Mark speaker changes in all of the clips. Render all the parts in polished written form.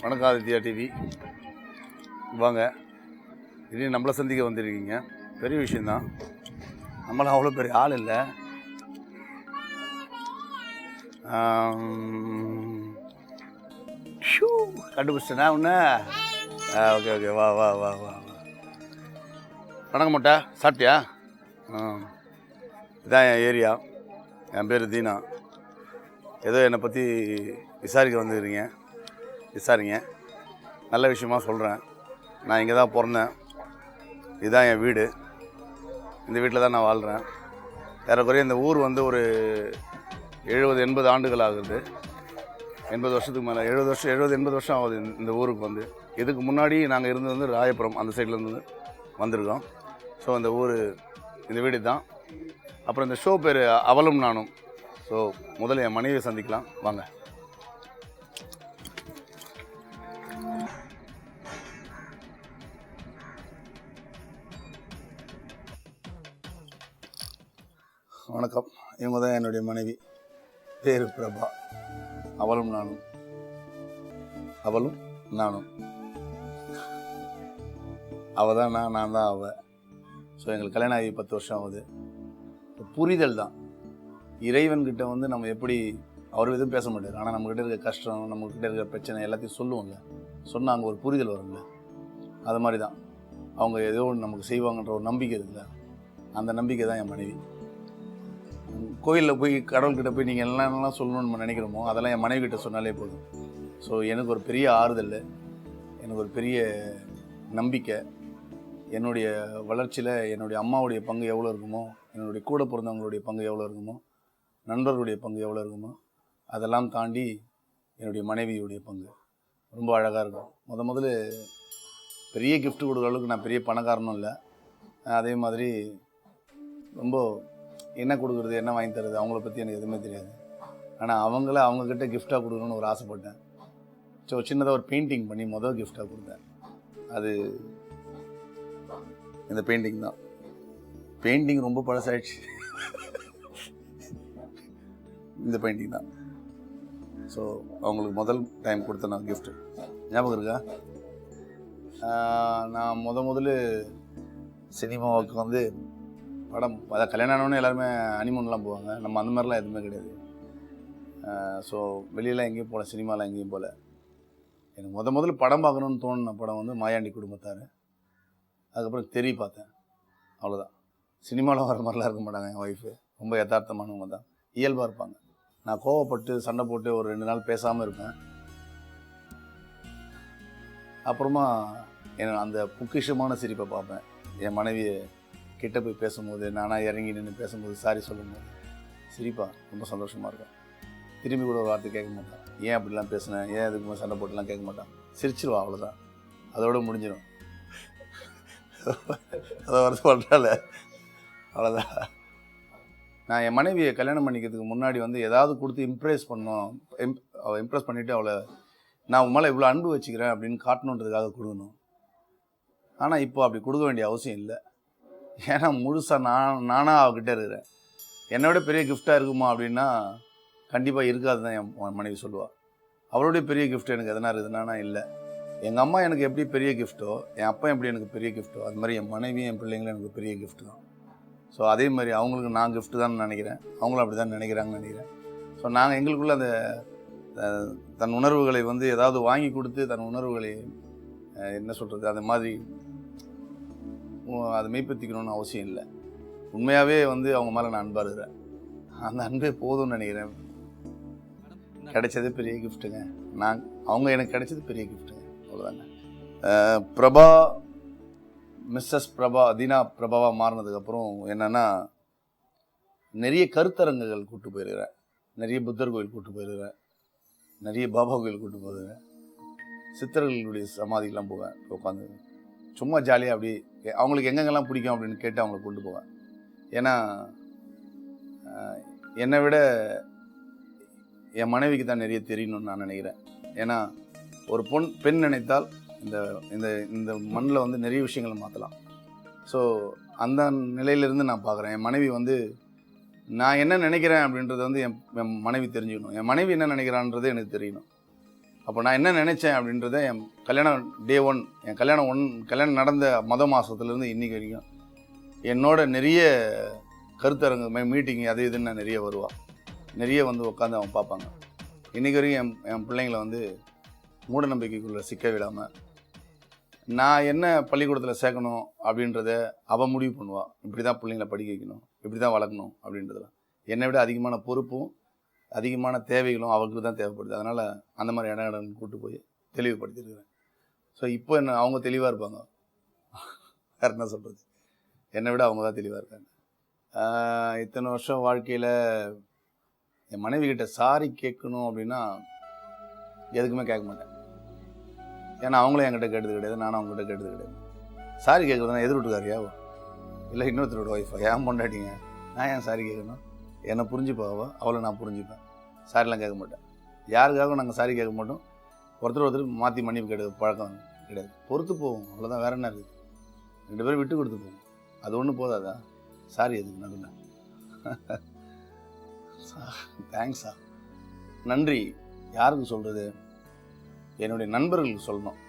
Speaker 1: வணக்கம் ஆதித்யா டிவி. வாங்க, திடீர்னு நம்மளை சந்திக்க வந்திருக்கீங்க. பெரிய விஷயந்தான். நம்மளாம் அவ்வளோ பெரிய ஆள் இல்லை. கண்டுபிடிச்சேண்ணா உன்ன. ஓகே ஓகே, வா வா வா வா வா. வணக்கம் மட்டா, சாப்பிட்டியா? இதான் என் ஏரியா. என் பேர் தீனா. ஏதோ என்னை பற்றி விசாரிக்க வந்துக்கிறீங்க, விசாரிங்க. நல்ல விஷயமா சொல்கிறேன். நான் இங்கே தான் பிறந்தேன். இதுதான் என் வீடு. இந்த வீட்டில் தான் நான் வாழ்கிறேன். ஏறக்குறைய இந்த ஊர் வந்து ஒரு 70-80 ஆண்டுகள் ஆகுது. 80 வருஷத்துக்கு மேலே, 70-80 வருஷம் ஆகுது இந்த ஊருக்கு வந்து. இதுக்கு முன்னாடி நாங்கள் இருந்தது வந்து ராயபுரம், அந்த சைட்லேருந்து வந்திருக்கோம். ஸோ அந்த ஊர், இந்த வீடு தான். அப்புறம் இந்த ஷோ பேர் அவளும் நானும். ஸோ முதல்ல என் மனைவியை சந்திக்கலாம், வாங்க. வணக்கம். இவங்க தான் என்னுடைய மனைவி. பேர் பிரபா. அவளும் நானும். அவளும் நானும். அவள் தான் நான், நான் தான் அவள். ஸோ எங்களுக்கு கல்யாணம் ஆகி 10 வருஷம் ஆகுது. புரிதல் தான். இறைவன்கிட்ட வந்து நம்ம எப்படி, அவர் எதுவும் பேச மாட்டார், ஆனால் நம்மக்கிட்ட இருக்க கஷ்டம், நம்மக்கிட்ட இருக்க பிரச்சனை எல்லாத்தையும் சொல்லுவோங்க. சொன்னால் அங்கே ஒரு புரிதல் வரும்ல. அது மாதிரி தான் அவங்க ஏதோ ஒன்று நமக்கு செய்வாங்கன்ற ஒரு நம்பிக்கை இருக்குல்ல, அந்த நம்பிக்கை தான் என் மனைவி. கோயிலில் போய் கடவுள்கிட்ட போய் நீங்கள் என்னென்னலாம் சொல்லணும்னு நம்ம நினைக்கிறோமோ அதெல்லாம் என் மனைவி கிட்ட சொன்னாலே போதும். ஸோ எனக்கு ஒரு பெரிய ஆறுதல், எனக்கு ஒரு பெரிய நம்பிக்கை. என்னுடைய வளர்ச்சியில் என்னுடைய அம்மாவுடைய பங்கு எவ்வளோ இருக்குமோ, என்னுடைய கூட பிறந்தவங்களுடைய பங்கு எவ்வளோ இருக்குமோ, நண்பர்களுடைய பங்கு எவ்வளோ இருக்குமோ, அதெல்லாம் தாண்டி என்னுடைய மனைவியுடைய பங்கு ரொம்ப அழகாக இருக்கும். முதல்ல பெரிய கிஃப்ட் கொடுக்குற அளவுக்கு நான் பெரிய பணக்காரனும் இல்லை. அதே மாதிரி ரொம்ப என்ன கொடுக்குறது, என்ன வாங்கி தருது, அவங்கள பற்றி எனக்கு எதுவுமே தெரியாது. ஆனால் அவங்கக்கிட்ட கிஃப்டாக கொடுக்கணும்னு ஒரு ஆசைப்பட்டேன். ஸோ சின்னதாக ஒரு பெயிண்டிங் பண்ணி முதல் கிஃப்டாக கொடுத்தேன். அது இந்த பெயிண்டிங் தான். பெயிண்டிங் ரொம்ப பழசாயிடுச்சு. இந்த பெயிண்டிங் தான். ஸோ அவங்களுக்கு முதல் டைம் கொடுத்த நான் கிஃப்ட்டு ஞாபகம் இருக்கா? நான் முதல்ல சினிமாவுக்கு வந்து படம், அதான் கல்யாணம் ஆனோடனே எல்லாருமே ஹனிமூன்லாம் போவாங்க. நம்ம அந்த மாதிரிலாம் எதுவுமே கிடையாது. ஸோ வெளியெல்லாம் எங்கேயும் போகல, சினிமாலாம் எங்கேயும் போகல. எனக்கு முதல்ல படம் பார்க்கணுன்னு தோணுன படம் வந்து மாயாண்டி குடும்பத்தார். அதுக்கப்புறம் தெரி பார்த்தேன். அவ்வளோதான். சினிமாவில் வர மாதிரிலாம் இருக்க மாட்டாங்க என் ஒய்ஃபு. ரொம்ப யதார்த்தமானவங்க தான், இயல்பாக இருப்பாங்க. நான் கோவப்பட்டு சண்டை போட்டு ஒரு 2 நாள் பேசாமல் இருப்பேன். அப்புறமா அந்த பொக்கிஷமான சிரிப்பை பார்ப்பேன். என் மனைவியை கிட்ட போய் பேசும்போது, நானாக இறங்கி நின்று பேசும்போது, சாரி சொல்லும்போது சிரிப்பா, ரொம்ப சந்தோஷமாக இருக்கும். திரும்பி கூட ஒரு வார்த்தை கேட்க மாட்டான். ஏன் அப்படிலாம் பேசினேன், ஏன் இதுக்கு சண்டை போட்டுலாம் கேட்க மாட்டான். சிரிச்சிருவா, அவ்வளோதான். அதோட முடிஞ்சிடும். அதை வருது பண்ணுறால, அவ்வளோதான். நான் என் மனைவியை கல்யாணம் பண்ணிக்கிறதுக்கு முன்னாடி வந்து ஏதாவது கொடுத்து இம்ப்ரெஸ் பண்ணோம். அவள் இம்ப்ரெஸ் பண்ணிவிட்டு அவளை நான் உன் மேலே இவ்வளோ அன்பு வச்சுக்கிறேன் அப்படின்னு காட்டணுன்றதுக்காக கொடுக்கணும். ஆனால் இப்போ அப்படி கொடுக்க வேண்டிய அவசியம் இல்லை. ஏன்னா முழுசாக நானாக அவகிட்ட இருக்கிறேன். என்னை விட பெரிய கிஃப்டாக இருக்குமா அப்படின்னா கண்டிப்பாக இருக்காது தான் என் மனைவி சொல்லுவாள். அவளுடைய பெரிய கிஃப்ட் எனக்கு எதனா இருக்குதுன்னா இல்லை. எங்கள் அம்மா எனக்கு எப்படி பெரிய கிஃப்ட்டோ, என் அப்பா எப்படி எனக்கு பெரிய கிஃப்ட்டோ, அது மாதிரி என் மனைவியும் என் பிள்ளைங்களும் எனக்கு பெரிய கிஃப்ட் தான். ஸோ அதே மாதிரி அவங்களுக்கு நான் கிஃப்ட்டு தான் நினைக்கிறேன், அவங்களும் அப்படி தான் நினைக்கிறாங்கன்னு நினைக்கிறேன். ஸோ நாங்கள் எங்களுக்குள்ள அந்த தன் உணர்வுகளை வந்து ஏதாவது வாங்கி கொடுத்து தன் உணர்வுகளை என்ன சொல்கிறது, அது மாதிரி அதை மெய்ப்பற்றிக்கணும்னு அவசியம் இல்லை. உண்மையாகவே வந்து அவங்க மேலே நான் அன்பாக இருக்கிறேன். அந்த அன்பே போதும்னு நினைக்கிறேன். கிடைச்சது பெரிய கிஃப்ட்டுங்க. அவங்க எனக்கு கிடைச்சது பெரிய கிஃப்ட்டுங்க, அவ்வளோதாங்க. பிரபா, மிஸ்ஸஸ் பிரபா, தீனா பிரபாவாக மாறினதுக்கப்புறம் என்னென்னா, நிறைய கருத்தரங்குகள் கூப்பிட்டு போயிருக்கிறேன், நிறைய புத்தர் கோயில் கூப்பிட்டு போயிருக்கிறேன், நிறைய பாபா கோயில் கூப்பிட்டு போயிருக்கிறேன், சித்தர்களுடைய சமாதிக்கெலாம் போவேன். உட்காந்து சும்மா ஜாலியாக அப்படி அவங்களுக்கு எங்கெங்கெல்லாம் பிடிக்கும் அப்படின்னு கேட்டு அவங்கள கொண்டு போவேன். ஏன்னா என்னை விட என் மனைவிக்கு தான் நிறைய தெரியணும்னு நான் நினைக்கிறேன். ஏன்னா ஒரு பெண் நினைத்தால் இந்த இந்த இந்த மண்ணில் வந்து நிறைய விஷயங்களை மாற்றலாம். ஸோ அந்த நிலையிலேருந்து நான் பார்க்குறேன். என் மனைவி வந்து நான் என்ன நினைக்கிறேன் அப்படின்றத வந்து என் மனைவி தெரிஞ்சுக்கணும், என் மனைவி என்ன நினைக்கிறான்றது எனக்கு தெரியணும். அப்போ நான் என்ன நினச்சேன் அப்படின்றத என் கல்யாணம் டே 1 என் கல்யாணம் நடந்த மாதத்துலேருந்து இன்றைக்கி வரைக்கும் என்னோட நிறைய கருத்தரங்கு மீட்டிங் அது இதுன்னு நிறைய வருவாள், நிறைய வந்து உட்காந்து அவன் பார்ப்பாங்க. இன்றைக்கி வரைக்கும் என் பிள்ளைங்களை வந்து மூட நம்பிக்கைக்குள்ளே சிக்க விடாமல் நான் என்ன பள்ளிக்கூடத்தில் சேர்க்கணும் அப்படின்றத அவள் முடிவு பண்ணுவாள். இப்படி தான் பிள்ளைங்களை படிக்க வைக்கணும், இப்படி தான் வளர்க்கணும் அப்படின்றதுலாம். என்னை விட அதிகமான பொறுப்பும் அதிகமான தேவைகளும் அவங்களுக்கு தான் தேவைப்படுது. அதனால் அந்த மாதிரி இடம் கூப்பிட்டு போய் தெளிவுபடுத்தியிருக்கிறேன். ஸோ இப்போ என்ன அவங்க தெளிவாக இருப்பாங்க, வேறு என்ன சொல்கிறது, என்னை விட அவங்க தான் தெளிவாக இருக்காங்க. இத்தனை வருஷம் வாழ்க்கையில் என் மனைவி கிட்ட சாரி கேட்கணும் அப்படின்னா எதுக்குமே கேட்க மாட்டேன். ஏன்னா அவங்களும் என்கிட்ட கேட்டது கிடையாது, நானும் அவங்ககிட்ட கேட்டது கிடையாது. சாரி கேட்குறதுனா எதிர் வீட்டுக்காரியா இல்லை இன்னொருத்தரோட ஒய்ஃபா, ஏன் பொண்டாட்டிங்க, நான் ஏன் சாரி கேட்கணும்? என்னை புரிஞ்சுப்பாவோ அவளை நான் புரிஞ்சுப்பேன். சாரிலாம் கேட்க மாட்டேன். யாருக்காகவும் நாங்கள் சாரி கேட்க மாட்டோம். ஒருத்தர் மாற்றி மன்னிப்பு கேட்க பழக்கம் கிடையாது. பொறுத்து போவோம், அவ்வளோதான். வேறு என்ன இருக்குது? 2 பேரும் விட்டு கொடுத்து போவோம். அது ஒன்றும் போதாதா? சாரி எதுக்கு நடுவில்? தேங்க்ஸா, நன்றி யாருக்கு சொல்கிறது? என்னுடைய நண்பர்களுக்கு சொல்லணும்,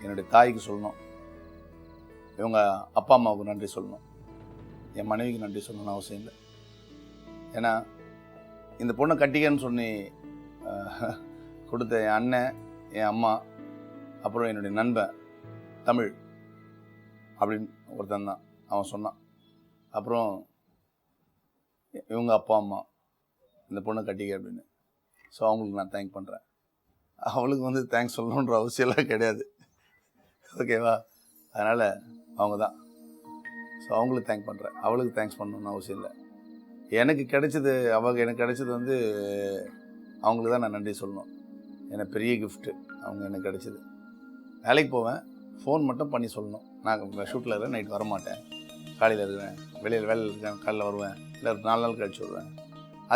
Speaker 1: என்னுடைய தாய்க்கு சொல்லணும், இவங்க அப்பா அம்மாவுக்கு நன்றி சொல்லணும், என் மனைவிக்கு நன்றி சொல்லணும்னு அவசியம் இல்லை. ஏன்னா இந்த பொண்ணை கட்டிக்கன்னு சொல்லி கொடுத்த என் அண்ணன், என் அம்மா, அப்புறம் என்னுடைய நண்பன் தமிழ் அப்படின்னு ஒருத்தன் தான், அவன் சொன்னான். அப்புறம் இவங்க அப்பா அம்மா இந்த பொண்ணை கட்டிக்க அப்படின்னு. ஸோ அவங்களுக்கு நான் தேங்க் பண்ணுறேன். அவளுக்கு வந்து தேங்க்ஸ் சொல்லணுன்ற அவசியம்லாம் கிடையாது, ஓகேவா? அதனால் அவங்க தான். ஸோ அவங்களுக்கு தேங்க் பண்ணுறேன், அவளுக்கு தேங்க்ஸ் பண்ணணுன்னு அவசியம் இல்லை. எனக்கு கிடைச்சது எனக்கு கிடைச்சது வந்து அவங்களுக்கு தான் நான் நன்றி சொல்லணும். எனக்கு பெரிய கிஃப்ட்டு அவங்க எனக்கு கிடைச்சது. வேலைக்கு போவேன், ஃபோன் மட்டும் பண்ணி சொல்லணும், நான் ஷூட்டில் இருக்கிறேன், நைட் வரமாட்டேன், காலையில் இருக்கிறேன், வெளியில் வேலையில் இருக்கேன், காலையில் வருவேன், இல்லை 4 நாள் கழிச்சு வருவேன்.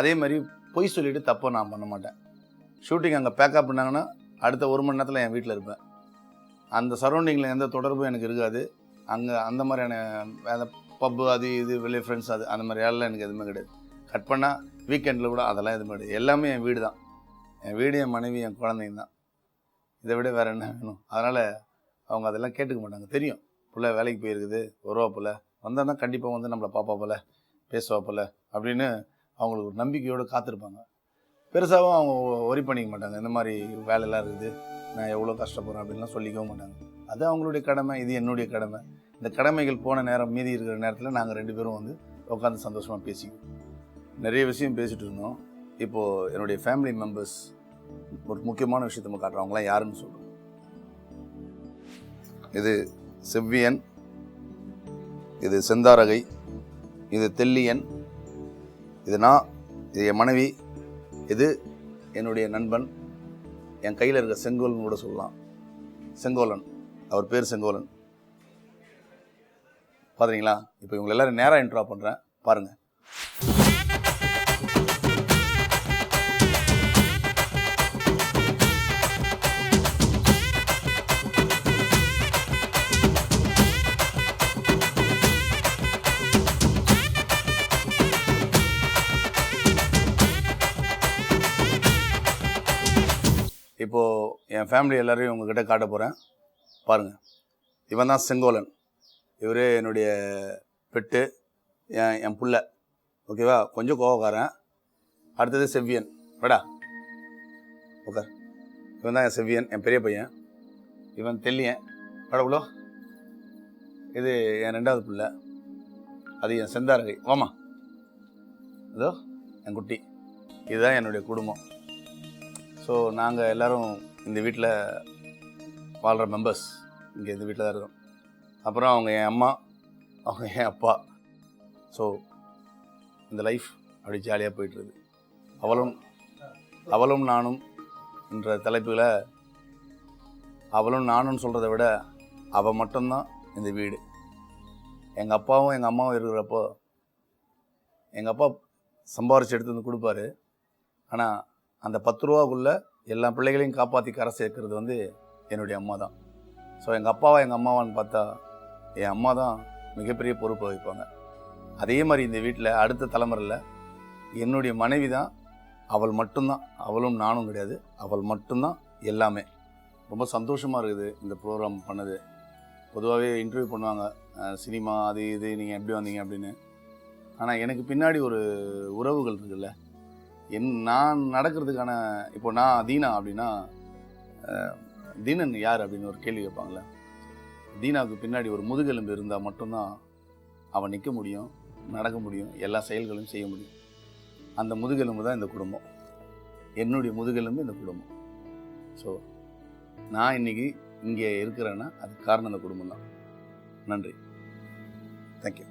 Speaker 1: அதே மாதிரி பொய் சொல்லிவிட்டு தப்பாக நான் பண்ண மாட்டேன். ஷூட்டிங் அங்கே பேக்கப் பண்ணாங்கன்னா அடுத்த 1 மணி நேரத்தில் என் வீட்டில் இருப்பேன். அந்த சரௌண்டிங்கில் எந்த தொடர்பும் எனக்கு இருக்காது. அங்கே அந்த மாதிரியான அந்த பப்பு அது இது வெளியே ஃப்ரெண்ட்ஸ் அது அந்த மாதிரி வேலைலாம் எனக்கு எதுவுமே கிடையாது. கட் பண்ணால் வீக்கெண்டில் கூட அதெல்லாம் எதுவுமே கிடையாது. எல்லாமே என் வீடு தான், என் வீடு, என் மனைவி, என் குழந்தைங்க தான். இதை விட வேறு என்ன வேணும்? அதனால் அவங்க அதெல்லாம் கேட்டுக்க மாட்டாங்க. தெரியும் பிள்ளை வேலைக்கு போயிருக்குது, வருவா போல், வந்தால் தான் கண்டிப்பாக வந்து நம்மளை பாப்பா போல், பேசுவா போல் அப்படின்னு அவங்களுக்கு ஒரு நம்பிக்கையோடு காத்திருப்பாங்க. பெருசாகவும் அவங்க ஒரி பண்ணிக்க மாட்டாங்க. இந்த மாதிரி வேலையெல்லாம் இருக்குது, நான் எவ்வளோ கஷ்டப்படுறேன் அப்படின்லாம் சொல்லிக்கவும் மாட்டாங்க. அது அவங்களுடைய கடமை, இது என்னுடைய கடமை. இந்த கடமைகள் போன நேரம் மீதி இருக்கிற நேரத்தில் நாங்கள் 2 பேரும் வந்து உட்காந்து சந்தோஷமாக பேசிக்குவோம். நிறைய விஷயம் பேசிகிட்டு இருந்தோம். இப்போது என்னுடைய ஃபேமிலி மெம்பர்ஸ் ஒரு முக்கியமான விஷயத்தை நம்ம காட்டுறோம். அவங்களாம் யாருன்னு சொல்கிறோம். இது செவ்வியன், இது செந்தாரகை, இது தெல்லியன், இது நான், இது என் மனைவி, இது என்னுடைய நண்பன், என் கையில் இருக்க செங்கோலன் கூட சொல்லலாம். செங்கோலன், அவர் பேர் செங்கோலன். பார்க்குறீங்களா? இப்போ இவங்களை எல்லோரும் நேராக இன்ட்ரோ பண்ணுறேன், பாருங்கள். இப்போது என் ஃபேமிலி எல்லோரையும் உங்கள்கிட்ட காட்ட போகிறேன், பாருங்கள். இவன் தான் செங்கோலன். இவர் என்னுடைய பெட்டு, என் புள்ள, ஓகேவா? கொஞ்சம் கோவக்காரன். அடுத்தது செவ்வியன், வேடா ஓகே. இவன் தான் என் செவ்வியன், என் பெரிய பையன். இவன் தெல்லியன், வேடவுளோ. இது என் 2வது பிள்ளை, அது என் செந்தாரகை, வாமா. இதோ என் குட்டி. இதுதான் என்னுடைய குடும்பம். ஸோ நாங்கள் எல்லோரும் இந்த வீட்டில் வாழ்கிற மெம்பர்ஸ், இங்கே இந்த வீட்டில் தான் இருக்கோம். அப்புறம் அவங்க என் அம்மா, அவங்க என் அப்பா. ஸோ இந்த லைஃப் அப்படி ஜாலியாக போய்ட்டுருது. அவளும் நானும் என்ற தலைப்பில் அவளும் நானும் சொல்கிறத விட அவள் மட்டும்தான் இந்த வீடு. எங்கள் அப்பாவும் எங்கள் அம்மாவும் இருக்கிறப்போ எங்கள் அப்பா சம்பாரித்து எடுத்து வந்து கொடுப்பாரு. ஆனால் அந்த 10 ரூபாக்குள்ளே எல்லா பிள்ளைகளையும் காப்பாற்றி கரை சேர்க்கறது வந்து என்னுடைய அம்மா தான். ஸோ எங்கள் அப்பாவா எங்கள் அம்மாவான்னு பார்த்தா என் அம்மா தான் மிகப்பெரிய பொறுப்பை வைப்பாங்க. அதே மாதிரி இந்த வீட்டில் அடுத்த தலைமுறையில் என்னுடைய மனைவி தான், அவள் மட்டும்தான், அவளும் நானும் கிடையாது, அவள் மட்டும்தான் எல்லாமே. ரொம்ப சந்தோஷமாக இருக்குது இந்த ப்ரோக்ராம் பண்ணது. பொதுவாகவே இன்டர்வியூ பண்ணுவாங்க, சினிமா அது இது நீங்கள் எப்படி வந்தீங்க அப்படின்னு. ஆனால் எனக்கு பின்னாடி ஒரு உறவுகள் இருக்குல்ல, நான் நடக்கிறதுக்கான இப்போ நான் தீனா அப்படின்னா தீனன் யார் அப்படின்னு ஒரு கேள்வி கேட்பாங்களே. தீனாவுக்கு பின்னாடி ஒரு முதுகெலும்பு இருந்தால் மட்டும்தான் அவன் நிற்க முடியும், நடக்க முடியும், எல்லா செயல்களும் செய்ய முடியும். அந்த முதுகெலும்பு தான் இந்த குடும்பம். என்னுடைய முதுகெலும்பு இந்த குடும்பம். ஸோ நான் இன்றைக்கி இங்கே இருக்கிறேன்னா அதுக்கு காரணம் இந்த குடும்பம் தான். நன்றி. தேங்க்யூ.